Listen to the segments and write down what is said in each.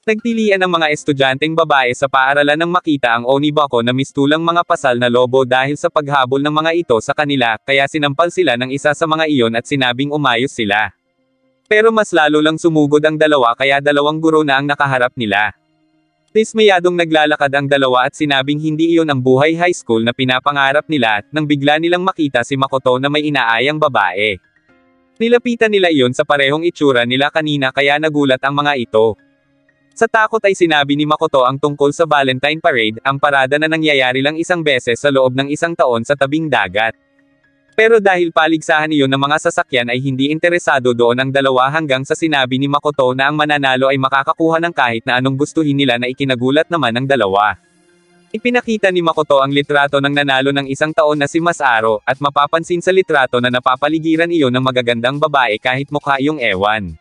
Nagpilian ng mga estudyanteng babae sa paaralan ng makita ang Onibako na mistulang mga pasal na lobo dahil sa paghabol ng mga ito sa kanila, kaya sinampal sila ng isa sa mga iyon at sinabing umayos sila. Pero mas lalo lang sumugod ang dalawa kaya dalawang guro na ang nakaharap nila. Dismayadong naglalakad ang dalawa at sinabing hindi iyon ang buhay high school na pinapangarap nila, nang bigla nilang makita si Makoto na may inaayang babae. Nilapitan nila iyon sa parehong itsura nila kanina kaya nagulat ang mga ito. Sa takot ay sinabi ni Makoto ang tungkol sa Valentine Parade, ang parada na nangyayari lang isang beses sa loob ng isang taon sa tabing dagat. Pero dahil paligsahan iyon ng mga sasakyan ay hindi interesado doon ang dalawa hanggang sa sinabi ni Makoto na ang mananalo ay makakakuha ng kahit na anong gustuhin nila na ikinagulat naman ng dalawa. Ipinakita ni Makoto ang litrato ng nanalo ng isang taon na si Masaru, at mapapansin sa litrato na napapaligiran iyon ng magagandang babae kahit mukha iyong ewan.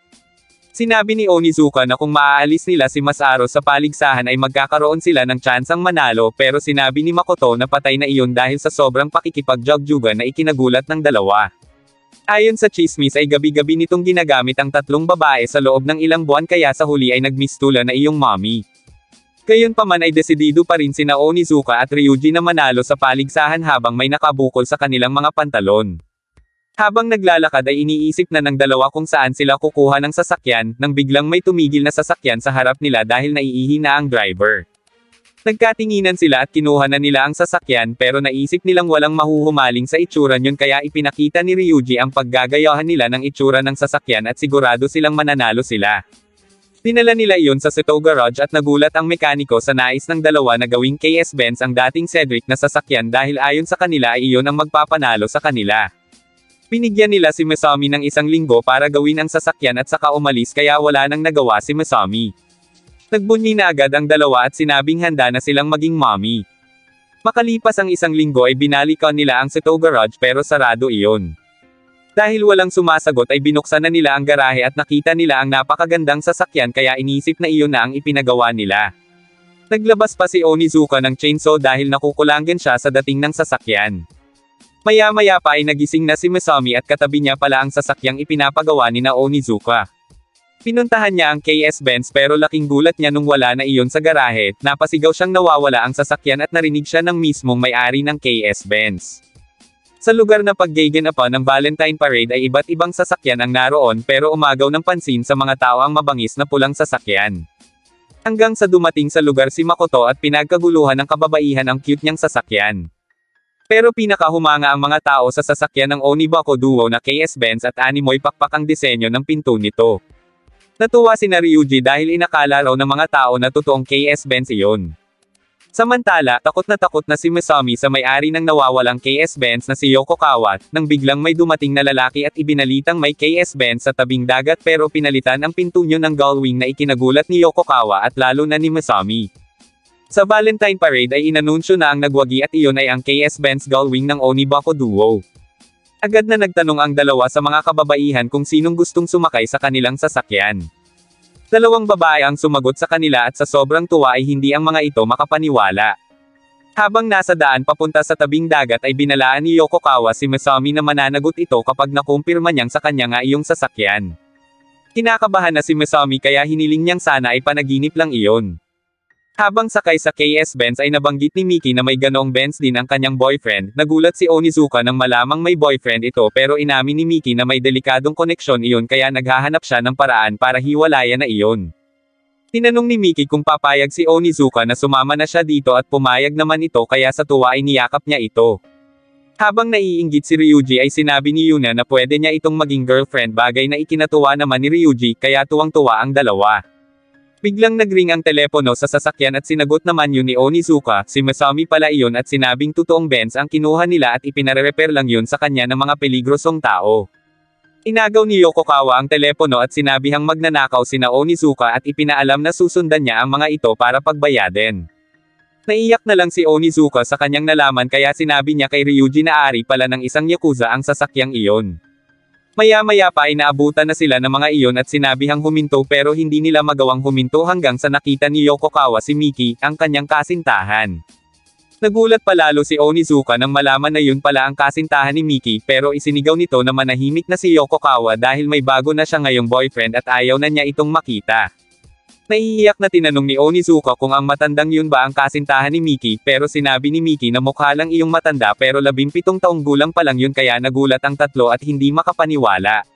Sinabi ni Onizuka na kung maaalis nila si Masaru sa paligsahan ay magkakaroon sila ng tsansang manalo pero sinabi ni Makoto na patay na iyon dahil sa sobrang pakikipagjogjuggan na ikinagulat ng dalawa. Ayon sa chismis ay gabi-gabi nitong ginagamit ang tatlong babae sa loob ng ilang buwan kaya sa huli ay nagmistula na iyong mommy. Gayunpaman ay desidido pa rin sina Onizuka at Ryuji na manalo sa paligsahan habang may nakabukol sa kanilang mga pantalon. Habang naglalakad ay iniisip na ng dalawa kung saan sila kukuha ng sasakyan, nang biglang may tumigil na sasakyan sa harap nila dahil naiihi na ang driver. Nagkatinginan sila at kinuha na nila ang sasakyan pero naisip nilang walang mahuhumaling sa itsura niyon kaya ipinakita ni Ryuji ang paggagayahan nila ng itsura ng sasakyan at sigurado silang mananalo sila. Dinala nila iyon sa Seto Garage at nagulat ang mekaniko sa nais ng dalawa na gawing KS-Benz ang dating Cedric na sasakyan dahil ayon sa kanila ay iyon ang magpapanalo sa kanila. Binigyan nila si Masami ng isang linggo para gawin ang sasakyan at saka umalis kaya wala nang nagawa si Masami. Nagbunyi na agad ang dalawa at sinabing handa na silang maging mommy. Makalipas ang isang linggo ay binalikan nila ang Seto Garage pero sarado iyon. Dahil walang sumasagot ay binuksan na nila ang garahe at nakita nila ang napakagandang sasakyan kaya inisip na iyon na ang ipinagawa nila. Naglabas pa si Onizuka ng chainsaw dahil nakukulangan siya sa dating ng sasakyan. Maya-maya pa ay nagising na si Masami at katabi niya pala ang sasakyang ipinapagawa ni na Onizuka. Pinuntahan niya ang KS-Benz pero laking gulat niya nung wala na iyon sa garahe, napasigaw siyang nawawala ang sasakyan at narinig siya ng mismong may-ari ng KS-Benz. Sa lugar na paggaganapan ng Valentine Parade ay iba't ibang sasakyan ang naroon pero umagaw ng pansin sa mga tao ang mabangis na pulang sasakyan. Hanggang sa dumating sa lugar si Makoto at pinagkaguluhan ng kababaihan ang cute niyang sasakyan. Pero pinakahumanga ang mga tao sa sasakyan ng Onibako Duo na KS-Benz at animoy pakpak ang disenyo ng pinto nito. Natuwa si Ryuji dahil inakala raw ng mga tao na totoong KS-Benz iyon. Samantala, takot na si Masami sa may-ari ng nawawalang KS-Benz na si Yokokawa, nang biglang may dumating na lalaki at ibinalitang may KS-Benz sa tabing dagat pero pinalitan ang pinto niyo ng gullwing na ikinagulat ni Yokokawa at lalo na ni Masami. Sa Valentine Parade ay inanunsyo na ang nagwagi at iyon ay ang KS-Benz gullwing ng Onibako Duo. Agad na nagtanong ang dalawa sa mga kababaihan kung sinong gustong sumakay sa kanilang sasakyan. Dalawang babae ang sumagot sa kanila at sa sobrang tuwa ay hindi ang mga ito makapaniwala. Habang nasa daan papunta sa tabing dagat ay binalaan ni Yokokawa si Masami na mananagot ito kapag nakumpirma niyang sa kanya nga iyong sasakyan. Kinakabahan na si Masami kaya hiniling niyang sana ay panaginip lang iyon. Habang sakay sa KS-Benz ay nabanggit ni Miki na may ganoong Benz din ang kanyang boyfriend, nagulat si Onizuka nang malamang may boyfriend ito pero inamin ni Miki na may delikadong koneksyon iyon kaya naghahanap siya ng paraan para hiwalayan na iyon. Tinanong ni Miki kung papayag si Onizuka na sumama na siya dito at pumayag naman ito kaya sa tuwa ay niyakap niya ito. Habang naiinggit si Ryuji ay sinabi ni Yuna na pwede niya itong maging girlfriend bagay na ikinatuwa naman ni Ryuji kaya tuwang-tuwa ang dalawa. Biglang nagring ang telepono sa sasakyan at sinagot naman yun ni Onizuka, si Masami pala iyon at sinabing totoong Benz ang kinuha nila at ipinare-repair lang yun sa kanya ng mga peligrosong tao. Inagaw ni Yokokawa ang telepono at sinabihang magnanakaw sina Onizuka at ipinaalam na susundan niya ang mga ito para pagbayadin. Naiyak na lang si Onizuka sa kanyang nalaman kaya sinabi niya kay Ryuji na ari pala ng isang yakuza ang sasakyang iyon. Maya-maya pa ay naabutan na sila ng mga iyon at sinabihang huminto pero hindi nila magawang huminto hanggang sa nakita ni Yokokawa si Miki, ang kanyang kasintahan. Nagulat palalo si Onizuka nang malaman na yun pala ang kasintahan ni Miki pero isinigaw nito na manahimik na si Yokokawa dahil may bago na siya ngayong boyfriend at ayaw na niya itong makita. Naiiyak na tinanong ni Onizuka kung ang matandang yun ba ang kasintahan ni Miki, pero sinabi ni Miki na mukha lang iyong matanda pero 17 taong gulang pa lang yun kaya nagulat ang tatlo at hindi makapaniwala.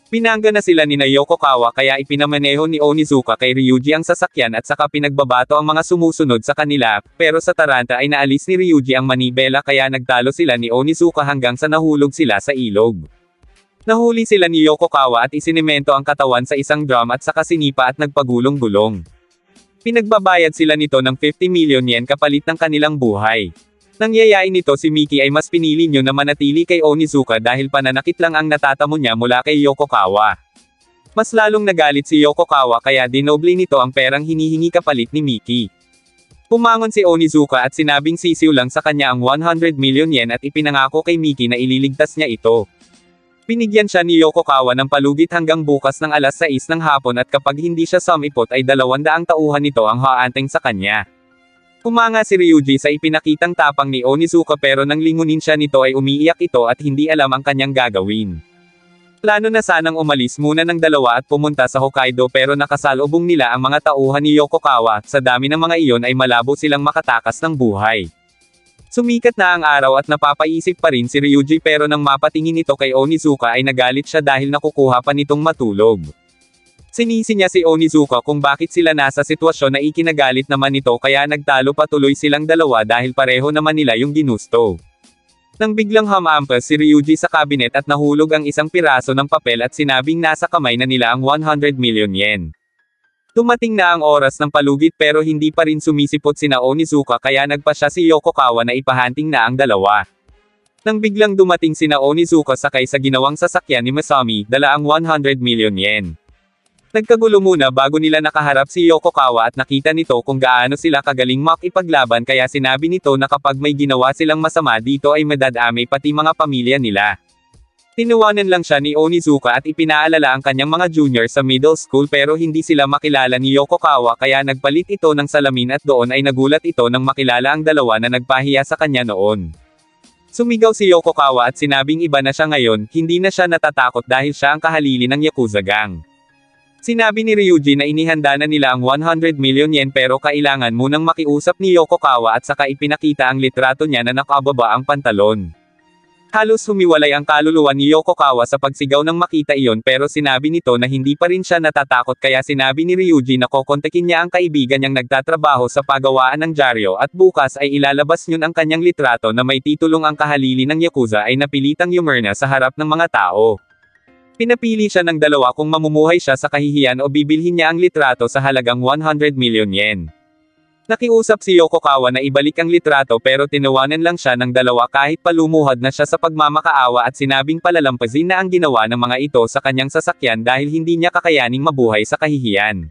Pinangga na sila ni Yokokawa kaya ipinamaneho ni Onizuka kay Ryuji ang sasakyan at saka pinagbabato ang mga sumusunod sa kanila, pero sa taranta ay naalis ni Ryuji ang manibela kaya nagtalo sila ni Onizuka hanggang sa nahulog sila sa ilog. Nahuli sila ni Yokokawa at isinemento ang katawan sa isang drum at saka sinipa at nagpagulong-gulong. Pinagbabayad sila nito ng 50 million yen kapalit ng kanilang buhay. Nangyayain nito si Miki ay mas pinili niyo na manatili kay Onizuka dahil pananakit lang ang natatamo niya mula kay Yokokawa. Mas lalong nagalit si Yokokawa kaya dinoble nito ang perang hinihingi kapalit ni Miki. Pumangon si Onizuka at sinabing sisiw lang sa kanya ang 100 million yen at ipinangako kay Miki na ililigtas niya ito. Pinigyan siya ni Yokokawa ng palugit hanggang bukas ng alas 6 ng hapon at kapag hindi siya sumipot ay 200 tauhan nito ang haanteng sa kanya. Kumanga si Ryuji sa ipinakitang tapang ni Onizuka pero nang lingunin siya nito ay umiiyak ito at hindi alam ang kanyang gagawin. Plano na sanang umalis muna ng dalawa at pumunta sa Hokkaido pero nakasalubong nila ang mga tauhan ni Yokokawa, sa dami ng mga iyon ay malabo silang makatakas ng buhay. Sumikat na ang araw at napapaisip pa rin si Ryuji pero nang mapatingin ito kay Onizuka ay nagalit siya dahil nakukuha pa nitong matulog. Sinisi niya si Onizuka kung bakit sila nasa sitwasyon na ikinagalit naman nito kaya nagtalo patuloy silang dalawa dahil pareho naman nila yung ginusto. Nang biglang hamampas si Ryuji sa kabinet at nahulog ang isang piraso ng papel at sinabing nasa kamay na nila ang 100 million yen. Dumating na ang oras ng palugit pero hindi pa rin sumisipot sina Onizuka kaya nagpa siya si Yokokawa na ipahanting na ang dalawa. Nang biglang dumating sina Onizuka sakay sa ginawang sasakyan ni Masami, dala ang 100 million yen. Nagkagulo muna bago nila nakaharap si Yokokawa at nakita nito kung gaano sila kagaling makipaglaban kaya sinabi nito na kapag may ginawa silang masama dito ay madadamay pati mga pamilya nila. Tinuwanan lang siya ni Onizuka at ipinaalala ang kanyang mga junior sa middle school pero hindi sila makilala ni Yokokawa kaya nagpalit ito ng salamin at doon ay nagulat ito nang makilala ang dalawa na nagpahiya sa kanya noon. Sumigaw si Yokokawa at sinabing iba na siya ngayon, hindi na siya natatakot dahil siya ang kahalili ng Yakuza gang. Sinabi ni Ryuji na inihanda na nila ang 100 million yen pero kailangan munang makiusap ni Yokokawa at saka ipinakita ang litrato niya na nakababa ang pantalon. Halos humiwalay ang kaluluwa ni Yokokawa sa pagsigaw nang makita iyon pero sinabi nito na hindi pa rin siya natatakot kaya sinabi ni Ryuji na kokontakin niya ang kaibigan niyang nagtatrabaho sa pagawaan ng dyaryo at bukas ay ilalabas niyon ang kanyang litrato na may titulong ang kahalili ng Yakuza ay napilitang yumerna sa harap ng mga tao. Pinapili siya ng dalawa kung mamumuhay siya sa kahihiyan o bibilhin niya ang litrato sa halagang 100 million yen. Nakiusap si Yokokawa na ibalik ang litrato pero tinawanan lang siya ng dalawa kahit palumuhad na siya sa pagmamakaawa at sinabing palalampasin na ang ginawa ng mga ito sa kanyang sasakyan dahil hindi niya kakayaning mabuhay sa kahihiyan.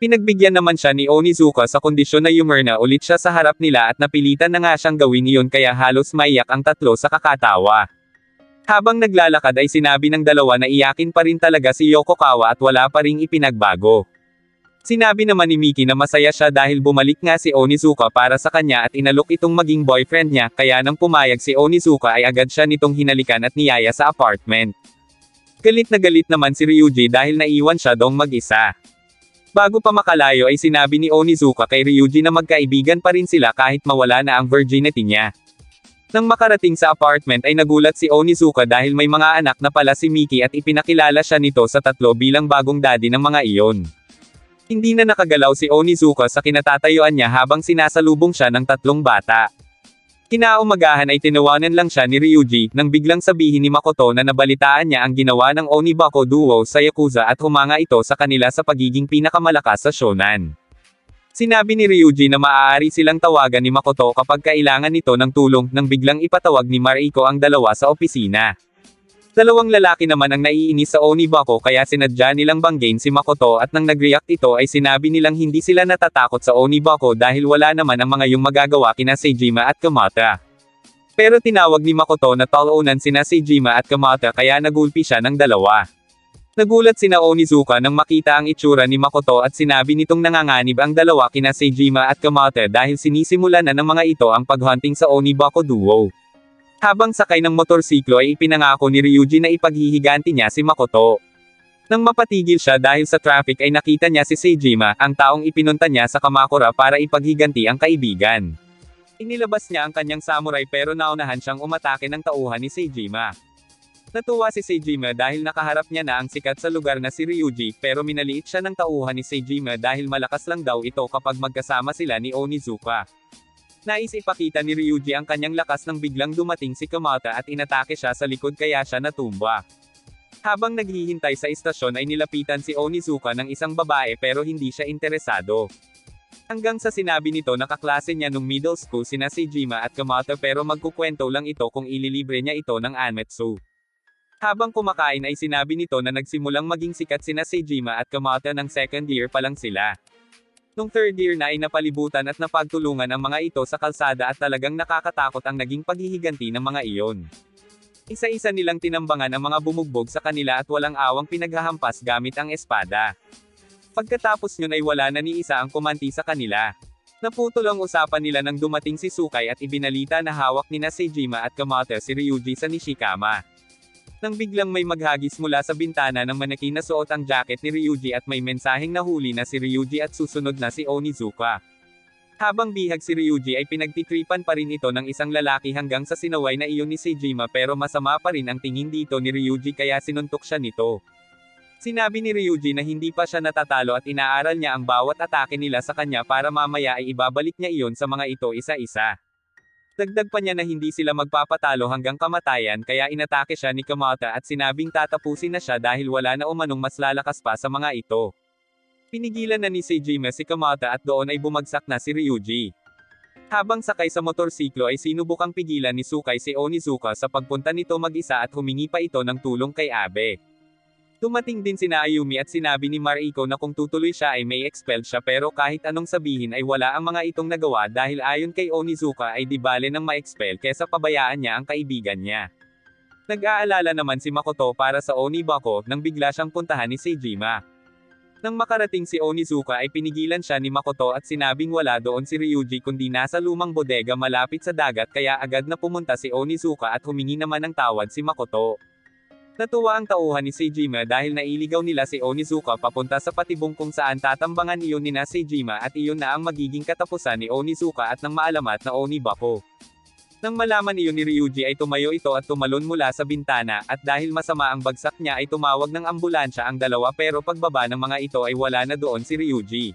Pinagbigyan naman siya ni Onizuka sa kondisyon na yumerna ulit siya sa harap nila at napilitan na nga siyang gawin iyon kaya halos maiyak ang tatlo sa kakatawa. Habang naglalakad ay sinabi ng dalawa na iyakin pa rin talaga si Yokokawa at wala pa ring ipinagbago. Sinabi naman ni Miki na masaya siya dahil bumalik nga si Onizuka para sa kanya at inalok itong maging boyfriend niya kaya nang pumayag si Onizuka ay agad siya nitong hinalikan at niyaya sa apartment. Galit na galit naman si Ryuji dahil naiwan siya dong mag-isa. Bago pa makalayo ay sinabi ni Onizuka kay Ryuji na magkaibigan pa rin sila kahit mawala na ang virginity niya. Nang makarating sa apartment ay nagulat si Onizuka dahil may mga anak na pala si Miki at ipinakilala siya nito sa tatlo bilang bagong daddy ng mga iyon. Hindi na nakagalaw si Onizuka sa kinatatayuan niya habang sinasalubong siya ng tatlong bata. Kinaumagahan ay tinawanan lang siya ni Ryuji nang biglang sabihin ni Makoto na nabalitaan niya ang ginawa ng Onibako duo sa Yakuza at humanga ito sa kanila sa pagiging pinakamalakas sa shonan. Sinabi ni Ryuji na maaari silang tawagan ni Makoto kapag kailangan nito ng tulong nang biglang ipatawag ni Mariko ang dalawa sa opisina. Dalawang lalaki naman ang naiinis sa Onibako kaya sinadya nilang banggain si Makoto at nang nag-react ito ay sinabi nilang hindi sila natatakot sa Onibako dahil wala naman ang mga yung magagawa kina Seijima at Kamata. Pero tinawag ni Makoto na talunan sina Seijima at Kamata kaya nagulpi siya ng dalawa. Nagulat sina Onizuka nang makita ang itsura ni Makoto at sinabi nitong nanganganib ang dalawa kina Seijima at Kamata dahil sinisimulan na ng mga ito ang paghunting sa Onibako duo. Habang sakay ng motorsiklo ay ipinangako ni Ryuji na ipaghihiganti niya si Makoto. Nang mapatigil siya dahil sa traffic ay nakita niya si Seijima, ang taong ipinunta niya sa Kamakura para ipaghiganti ang kaibigan. Inilabas niya ang kanyang samurai pero naunahan siyang umatake ng tauhan ni Seijima. Natuwa si Seijima dahil nakaharap niya na ang sikat sa lugar na si Ryuji, pero minaliit siya ng tauhan ni Seijima dahil malakas lang daw ito kapag magkasama sila ni Onizuka. Nais ipakita ni Ryuji ang kanyang lakas nang biglang dumating si Kamata at inatake siya sa likod kaya siya natumba. Habang naghihintay sa istasyon ay nilapitan si Onizuka ng isang babae pero hindi siya interesado. Hanggang sa sinabi nito na kaklase niya nung middle school sina Seijima at Kamata pero magkukwento lang ito kung ililibre niya ito ng Anmetsu. Habang kumakain ay sinabi nito na nagsimulang maging sikat sina Seijima at Kamata ng second year pa lang sila. Nung third year na ay napalibutan at napagtulungan ang mga ito sa kalsada at talagang nakakatakot ang naging paghihiganti ng mga iyon. Isa-isa nilang tinambangan ang mga bumugbog sa kanila at walang awang pinaghahampas gamit ang espada. Pagkatapos yun ay wala na ni isa ang kumanti sa kanila. Naputol ang usapan nila nang dumating si Sukay at ibinalita na hawak nina Seijima at Kamata si Ryuji sa Nishikama. Nang biglang may maghagis mula sa bintana ng mannequin na suot ang jacket ni Ryuji at may mensaheng nahuli na si Ryuji at susunod na si Onizuka. Habang bihag si Ryuji ay pinagtitripan pa rin ito ng isang lalaki hanggang sa sinaway na iyon ni Seijima pero masama pa rin ang tingin dito ni Ryuji kaya sinuntok siya nito. Sinabi ni Ryuji na hindi pa siya natatalo at inaaral niya ang bawat atake nila sa kanya para mamaya ay ibabalik niya iyon sa mga ito isa-isa. Dagdag pa niya na hindi sila magpapatalo hanggang kamatayan kaya inatake siya ni Kamata at sinabing tatapusin na siya dahil wala na umanong mas lalakas pa sa mga ito. Pinigilan na ni Seijima si Kamata at doon ay bumagsak na si Ryuji. Habang sakay sa motorsiklo ay sinubukang pigilan ni Sukay si Onizuka sa pagpunta nito mag-isa at humingi pa ito ng tulong kay Abe. Dumating din sina Ayumi at sinabi ni Mariko na kung tutuloy siya ay may expelled siya pero kahit anong sabihin ay wala ang mga itong nagawa dahil ayon kay Onizuka ay di bale nang ma-expel kesa pabayaan niya ang kaibigan niya. Nag-aalala naman si Makoto para sa Onibako nang bigla siyang puntahan ni Seijima. Nang makarating si Onizuka ay pinigilan siya ni Makoto at sinabing wala doon si Ryuji kundi nasa lumang bodega malapit sa dagat kaya agad na pumunta si Onizuka at humingi naman ng tawad si Makoto. Natuwa ang tauhan ni Seijima dahil nailigaw nila si Onizuka papunta sa patibong kung saan tatambangan iyon ni Seijima at iyon na ang magiging katapusan ni Onizuka at ng maalamat na Onibako. Nang malaman iyon ni Ryuji ay tumayo ito at tumalon mula sa bintana, at dahil masama ang bagsak niya ay tumawag ng ambulansya ang dalawa pero pagbaba ng mga ito ay wala na doon si Ryuji.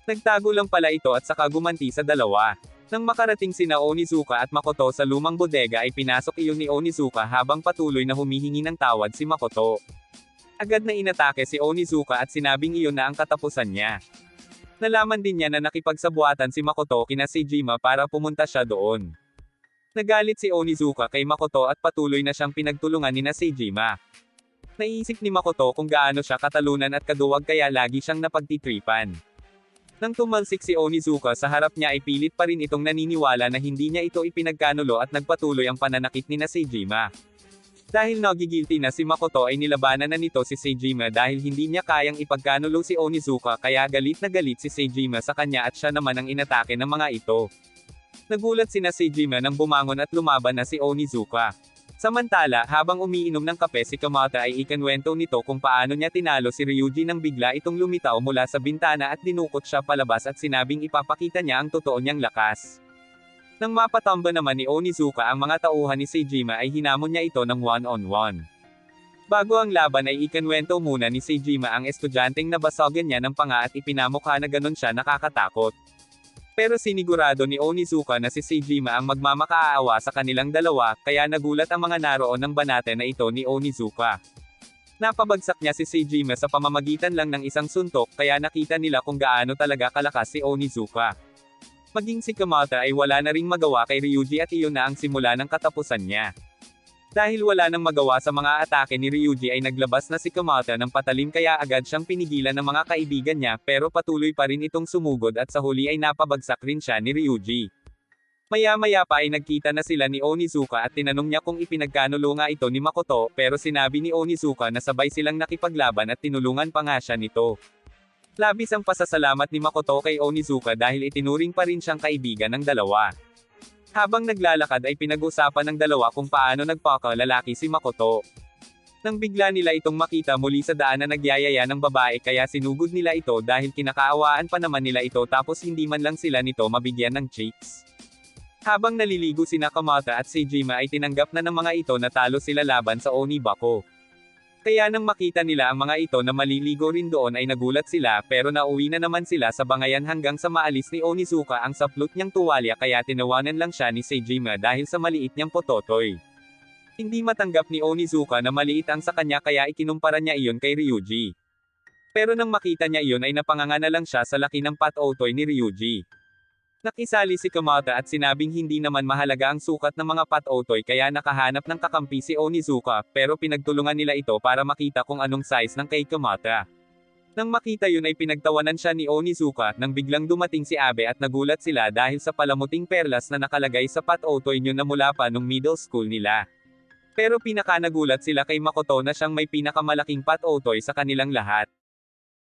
Nagtago lang pala ito at saka gumanti sa dalawa. Nang makarating sina Onizuka at Makoto sa lumang bodega ay pinasok iyon ni Onizuka habang patuloy na humihingi ng tawad si Makoto. Agad na inatake si Onizuka at sinabing iyon na ang katapusan niya. Nalaman din niya na nakipagsabuatan si Makoto kina Seijima para pumunta siya doon. Nagalit si Onizuka kay Makoto at patuloy na siyang pinagtulungan ni Seijima. Naiisip ni Makoto kung gaano siya katalunan at kaduwag kaya lagi siyang napagtitripan. Nang tumalsik si Onizuka sa harap niya ay pilit pa rin itong naniniwala na hindi niya ito ipinagkanulo at nagpatuloy ang pananakit ni Seijima. Dahil nagigilty na si Makoto ay nilabanan na nito si Seijima dahil hindi niya kayang ipagkanulo si Onizuka kaya galit na galit si Seijima sa kanya at siya naman ang inatake ng mga ito. Nagulat sina Seijima nang bumangon at lumaban na si Onizuka. Samantala, habang umiinom ng kape si Kamata ay ikinwento nito kung paano niya tinalo si Ryuji nang bigla itong lumitaw mula sa bintana at dinukot siya palabas at sinabing ipapakita niya ang totoo niyang lakas. Nang mapatamba naman ni Onizuka ang mga tauhan ni Seijima ay hinamon niya ito ng one-on-one. Bago ang laban ay ikinwento muna ni Seijima ang estudyanteng nabasagan niya ng panga at ipinamukha na ganon siya nakakatakot. Pero sinigurado ni Onizuka na si Seijima ang magmamakaawa sa kanilang dalawa, kaya nagulat ang mga naroon ng banate na ito ni Onizuka. Napabagsak niya si Seijima sa pamamagitan lang ng isang suntok kaya nakita nila kung gaano talaga kalakas si Onizuka. Maging si Kamata ay wala na ring magawa kay Ryuji at iyon na ang simula ng katapusan niya. Dahil wala nang magawa sa mga atake ni Ryuji ay naglabas na si Kamata ng patalim kaya agad siyang pinigilan ng mga kaibigan niya pero patuloy pa rin itong sumugod at sa huli ay napabagsak rin siya ni Ryuji. Maya-maya pa ay nagkita na sila ni Onizuka at tinanong niya kung ipinagkanulo nga ito ni Makoto pero sinabi ni Onizuka na sabay silang nakipaglaban at tinulungan pa nga siya nito. Labis ang pasasalamat ni Makoto kay Onizuka dahil itinuring pa rin siyang kaibigan ng dalawa. Habang naglalakad ay pinag-usapan ng dalawa kung paano nagpakalalaki si Makoto. Nang bigla nila itong makita muli sa daan na nagyayaya ng babae kaya sinugod nila ito dahil kinakaawaan pa naman nila ito tapos hindi man lang sila nito mabigyan ng chicks. Habang naliligo si Nakamata at si Jima ay tinanggap na ng mga ito na talo sila laban sa Onibako. Kaya nang makita nila ang mga ito na maliligo rin doon ay nagulat sila pero nauwi na naman sila sa bangayan hanggang sa maalis ni Onizuka ang saplot niyang tuwalya kaya tinawanan lang siya ni Seijima dahil sa maliit niyang pototoy. Hindi matanggap ni Onizuka na maliit ang sa kanya kaya ikinumpara niya iyon kay Ryuji. Pero nang makita niya iyon ay napanganga na lang siya sa laki ng patotoy ni Ryuji. Nakisali si Kamata at sinabing hindi naman mahalaga ang sukat ng mga patotoy kaya nakahanap ng kakampi si Onizuka, pero pinagtulungan nila ito para makita kung anong size ng kay Kamata. Nang makita yun ay pinagtawanan siya ni Onizuka nang biglang dumating si Abe at nagulat sila dahil sa palamuting perlas na nakalagay sa patotoy niyo na mula pa nung middle school nila. Pero pinaka nagulat sila kay Makoto na siyang may pinakamalaking patotoy sa kanilang lahat.